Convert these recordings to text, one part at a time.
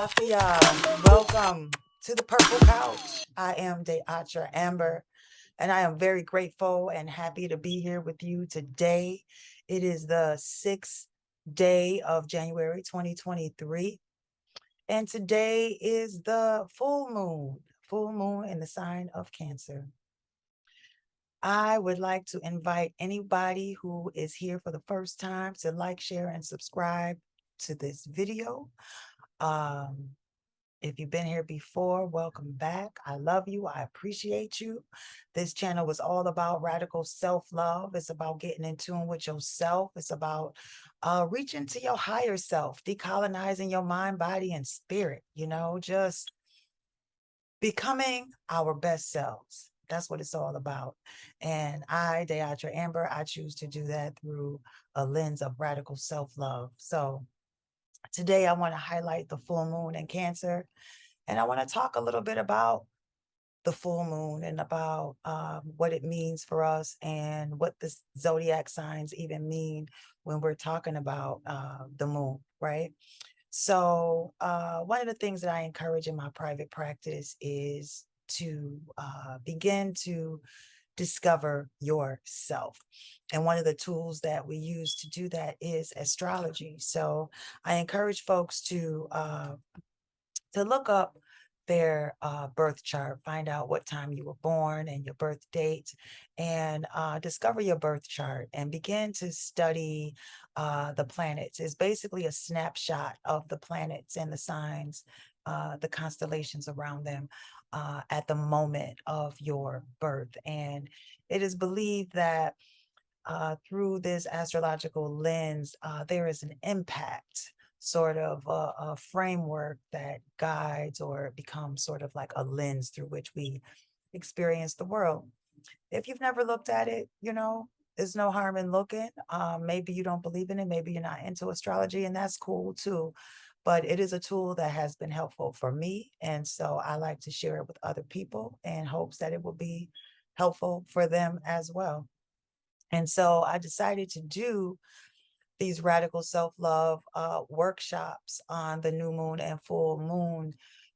Alafia. Welcome to the Purple Couch. I am Deatra Amber, and I am very grateful and happy to be here with you today. It is the 6th day of January 2023, and today is the full moon in the sign of Cancer. I would like to invite anybody who is here for the first time to like, share, and subscribe to this video. Um, If you've been here before, welcome back. I love you. I appreciate you. This channel is all about radical self-love. It's about getting in tune with yourself. It's about reaching to your higher self, decolonizing your mind, body, and spirit, just becoming our best selves. That's what it's all about. And I, Deatra Amber, I choose to do that through a lens of radical self-love. So today I want to highlight the full moon in Cancer. And I want to talk a little bit about the full moon and about what it means for us and what the zodiac signs even mean when we're talking about the moon, right? So one of the things that I encourage in my private practice is to begin to discover yourself. And one of the tools that we use to do that is astrology. So I encourage folks to look up their birth chart, find out what time you were born and your birth date, and discover your birth chart and begin to study the planets. It's basically a snapshot of the planets and the signs, the constellations around them at the moment of your birth. And it is believed that through this astrological lens, there is an impact, sort of a framework that guides or becomes sort of like a lens through which we experience the world. If you've never looked at it, there's no harm in looking. Maybe you don't believe in it, maybe you're not into astrology, and that's cool too. But it is a tool that has been helpful for me. And so I like to share it with other people in hopes that it will be helpful for them as well. And so I decided to do these radical self-love workshops on the new moon and full moon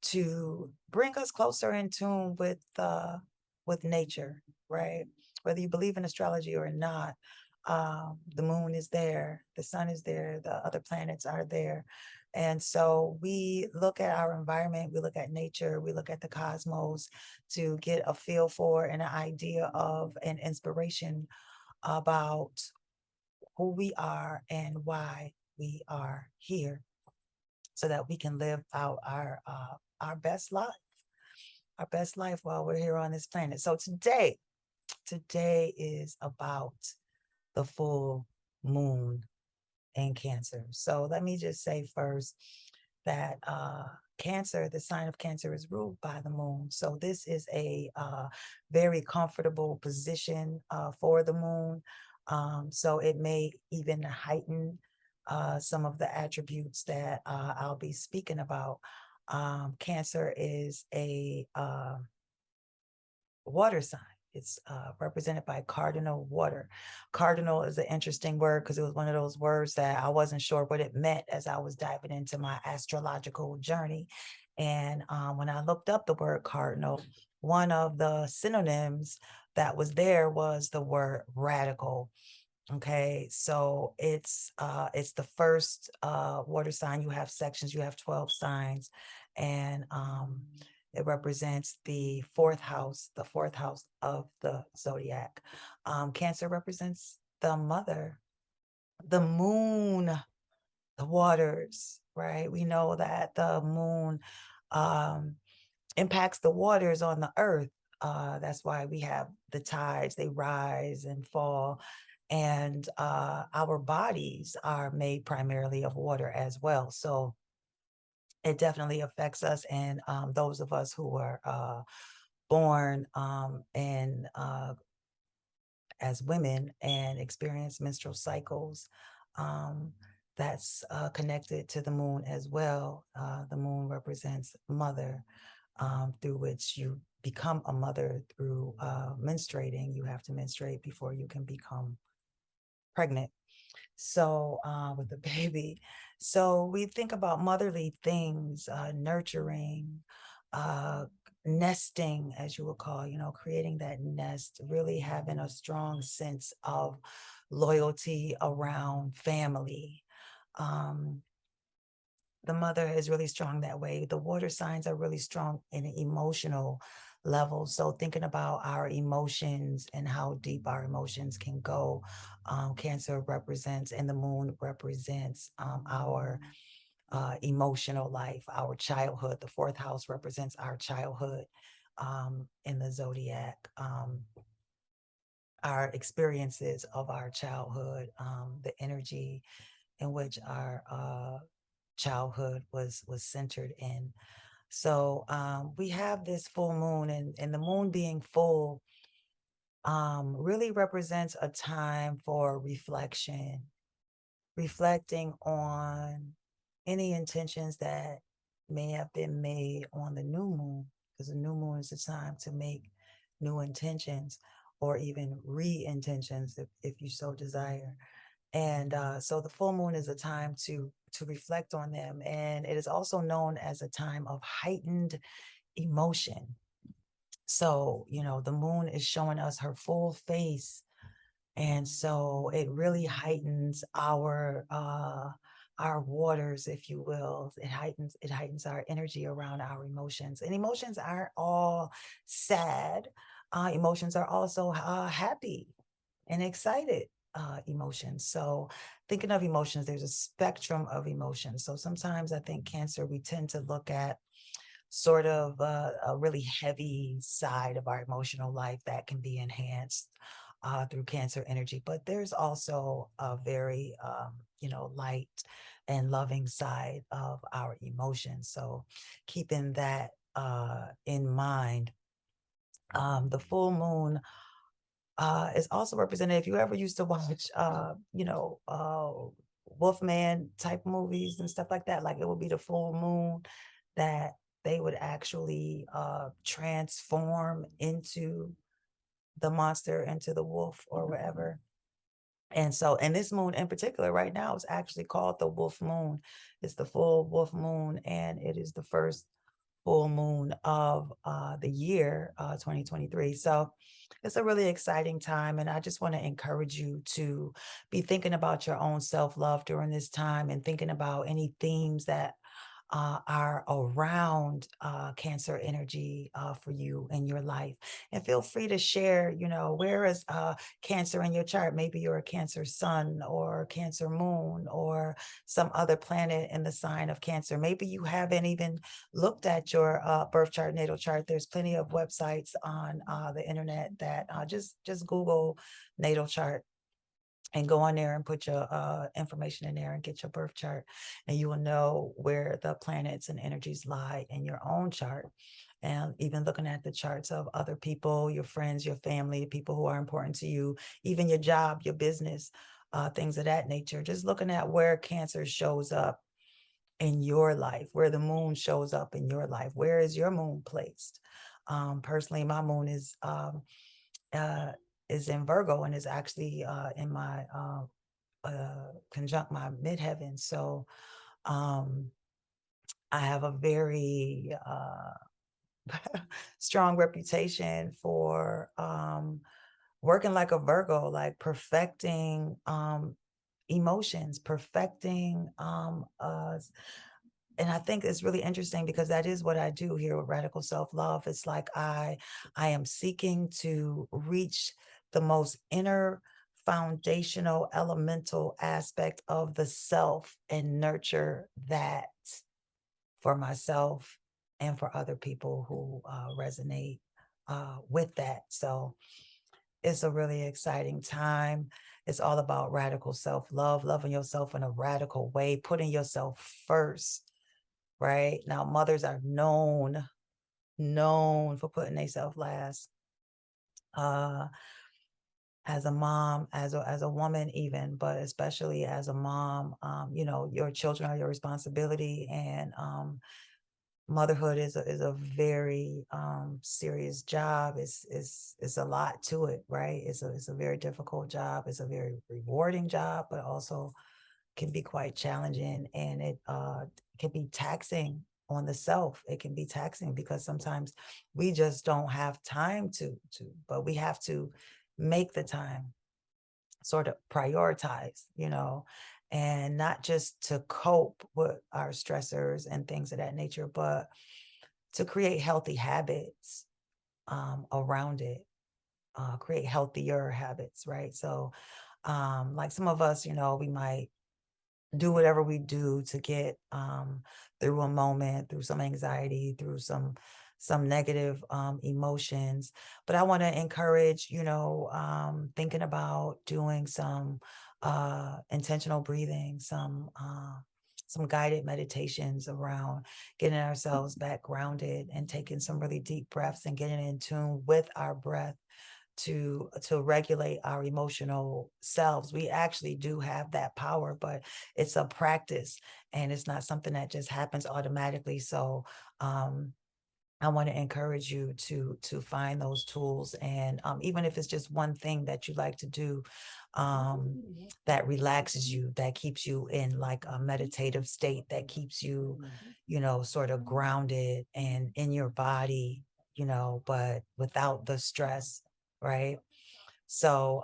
to bring us closer in tune with nature, right? Whether you believe in astrology or not, the moon is there, the sun is there, the other planets are there. And so we look at our environment, we look at nature, we look at the cosmos to get a feel for and an idea of an inspiration about who we are and why we are here, so that we can live out our best life, while we're here on this planet. So today is about the full moon in Cancer. So let me just say first that Cancer, the sign of Cancer, is ruled by the moon. So this is a very comfortable position for the moon. So it may even heighten some of the attributes that I'll be speaking about. Cancer is a water sign. It's represented by cardinal water. Cardinal is an interesting word because it was one of those words that I wasn't sure what it meant as I was diving into my astrological journey. And when I looked up the word cardinal, one of the synonyms that was there was the word radical. Okay, so it's the first water sign. You have sections, you have 12 signs, and it represents the fourth house of the zodiac. Cancer represents the mother, the moon, the waters, right? We know that the moon impacts the waters on the earth. That's why we have the tides, they rise and fall. And our bodies are made primarily of water as well. So it definitely affects us. And those of us who are born and as women and experience menstrual cycles, that's connected to the moon as well. The moon represents mother, through which you become a mother through menstruating. You have to menstruate before you can become pregnant. So, with the baby. So we think about motherly things, nurturing, uh, nesting, as you would call, creating that nest, really having a strong sense of loyalty around family. Um, the mother is really strong that way. The water signs are really strong in an emotional level. So thinking about our emotions and how deep our emotions can go, Cancer represents, and the moon represents our emotional life, our childhood. The fourth house represents our childhood in the zodiac. Our experiences of our childhood, the energy in which our childhood was centered in. So we have this full moon, and the moon being full really represents a time for reflection, reflecting on any intentions that may have been made on the new moon, because the new moon is a time to make new intentions or even re-intentions if you so desire. And so the full moon is a time to reflect on them, and it is also known as a time of heightened emotion. So the moon is showing us her full face, and so it really heightens our waters, if you will. It heightens our energy around our emotions, and emotions aren't all sad. Emotions are also happy and excited emotions. So thinking of emotions, there's a spectrum of emotions. So sometimes I think Cancer, we tend to look at sort of a really heavy side of our emotional life that can be enhanced through Cancer energy. But there's also a very, light and loving side of our emotions. So keeping that in mind, the full moon is also represented. If you ever used to watch, Wolfman type movies and stuff like that, like it would be the full moon that they would actually transform into the monster, into the wolf or whatever. And so, and this moon in particular right now is actually called the wolf moon. It's the full wolf moon, and it is the first full moon of the year 2023. So it's a really exciting time. And I just want to encourage you to be thinking about your own self love during this time and thinking about any themes that are around Cancer energy for you in your life. And feel free to share, where is Cancer in your chart? Maybe you're a Cancer sun or Cancer moon or some other planet in the sign of Cancer. Maybe you haven't even looked at your birth chart, natal chart. There's plenty of websites on the internet that just Google natal chart and go on there and put your information in there and get your birth chart, and you will know where the planets and energies lie in your own chart. And even looking at the charts of other people, your friends, your family, people who are important to you, even your job, your business, things of that nature. Just looking at where Cancer shows up in your life, where the moon shows up in your life. Where is your moon placed? Personally, my moon uh, is in Virgo, and is actually in my conjunct my midheaven. So I have a very strong reputation for working like a Virgo, like perfecting emotions, perfecting and I think it's really interesting because that is what I do here with Radical Self-Love. It's like I am seeking to reach the most inner foundational elemental aspect of the self and nurture that for myself and for other people who resonate with that. So it's a really exciting time. It's all about radical self-love, loving yourself in a radical way, putting yourself first. Right now, mothers are known for putting themselves last. As a mom, as a woman, even, but especially as a mom, your children are your responsibility, and motherhood is a very serious job. It's a lot to it, right? It's a very difficult job. It's a very rewarding job, but also can be quite challenging, and it can be taxing on the self. It can be taxing because sometimes we just don't have time but we have to make the time, sort of prioritize, and not just to cope with our stressors and things of that nature, but to create healthy habits around it, create healthier habits, right? So, like some of us, we might do whatever we do to get through a moment, through some anxiety, through some negative emotions. But I want to encourage, thinking about doing some intentional breathing, some guided meditations around getting ourselves back grounded and taking some really deep breaths and getting in tune with our breath to regulate our emotional selves. We actually do have that power, but it's a practice, and it's not something that just happens automatically. So I want to encourage you to find those tools, and even if it's just one thing that you like to do, that relaxes you, that keeps you in like a meditative state, that keeps you, sort of grounded and in your body, but without the stress, right? So,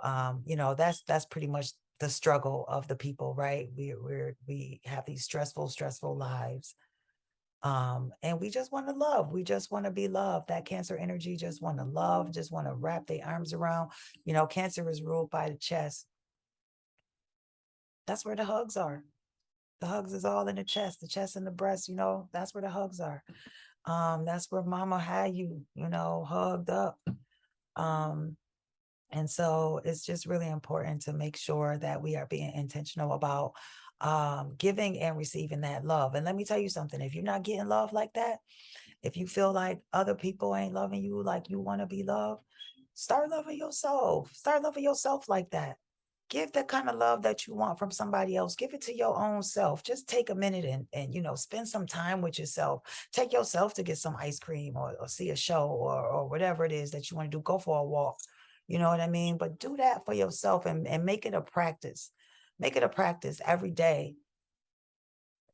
that's pretty much the struggle of the people, right? We have these stressful lives. And we just want to love. We just want to be loved. That Cancer energy just want to love, just want to wrap their arms around. Cancer is ruled by the chest. That's where the hugs are. The hugs is all in the chest and the breast, that's where the hugs are. That's where mama had you, hugged up. Um, And so it's just really important to make sure that we are being intentional about giving and receiving that love. And let me tell you something, if you're not getting love like that, if you feel like other people ain't loving you like you want to be loved, start loving yourself. Start loving yourself like that. Give the kind of love that you want from somebody else. Give it to your own self. Just take a minute and spend some time with yourself. Take yourself to get some ice cream or see a show or whatever it is that you want to do. Go for a walk. You know what I mean? But do that for yourself and make it a practice. Make it a practice every day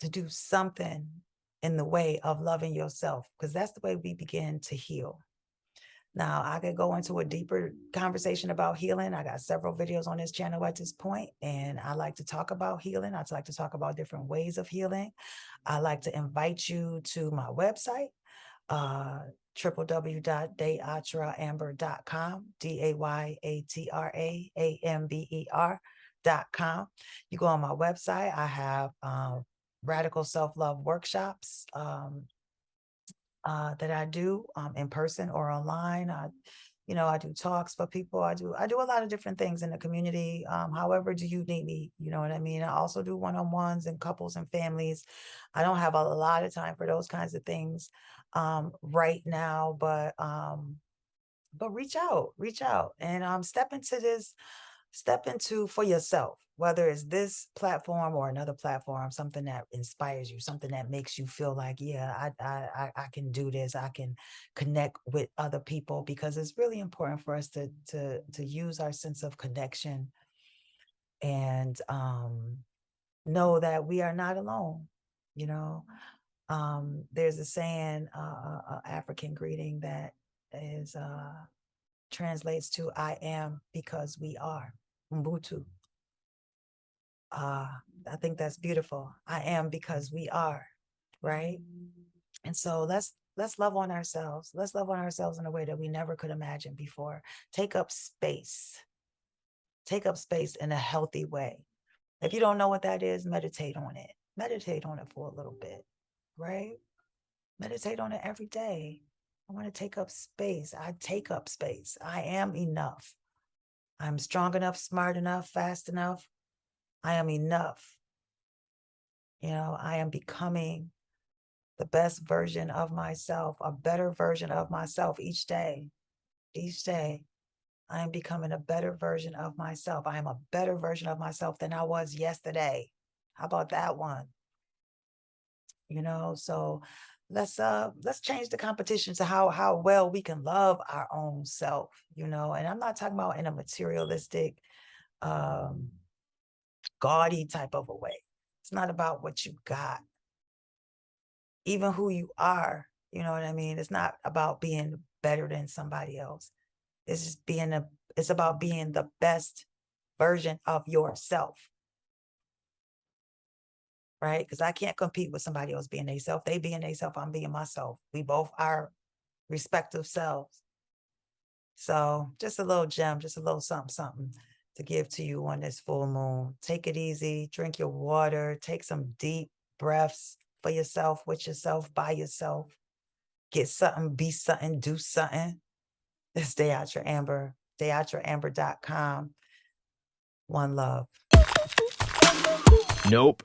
to do something in the way of loving yourself, because that's the way we begin to heal. Now, I could go into a deeper conversation about healing. I got several videos on this channel at this point, and I like to talk about healing. I like to talk about different ways of healing. I like to invite you to my website, www.dayatraamber.com, DAYATRAAMBER.com. You go on my website, I have radical self-love workshops that I do in person or online. I do talks for people. I do a lot of different things in the community. However, do you need me? You know what I mean? I also do one-on-ones and couples and families. I don't have a lot of time for those kinds of things right now, but reach out and step into for yourself, whether it's this platform or another platform, something that inspires you, something that makes you feel like, yeah, I can do this. I can connect with other people, because it's really important for us to use our sense of connection and know that we are not alone. You know, there's a saying, African greeting that is translates to "I am because we are." Ubuntu. I think that's beautiful. I am because we are, right? And so let's love on ourselves. Let's love on ourselves in a way that we never could imagine before. Take up space. Take up space in a healthy way. If you don't know what that is, meditate on it. Meditate on it for a little bit, right? Meditate on it every day. I want to take up space. I take up space. I am enough. I'm strong enough, smart enough, fast enough. I am enough. I am becoming the best version of myself, a better version of myself each day. Each day, I am becoming a better version of myself. I am a better version of myself than I was yesterday. How about that one? So let's change the competition to how well we can love our own self, you know. And I'm not talking about in a materialistic, um, gaudy type of a way. It's not about what you got, even who you are. You know what I mean? It's not about being better than somebody else. It's just it's about being the best version of yourself, right? Because I can't compete with somebody else being they self. They being they self, I'm being myself. We both are respective selves. So just a little gem, just a little something, something to give to you on this full moon. Take it easy, drink your water, take some deep breaths for yourself, with yourself, by yourself. Get something, be something, do something. It's Dayatra Amber, dayatraamber.com. One love. Nope.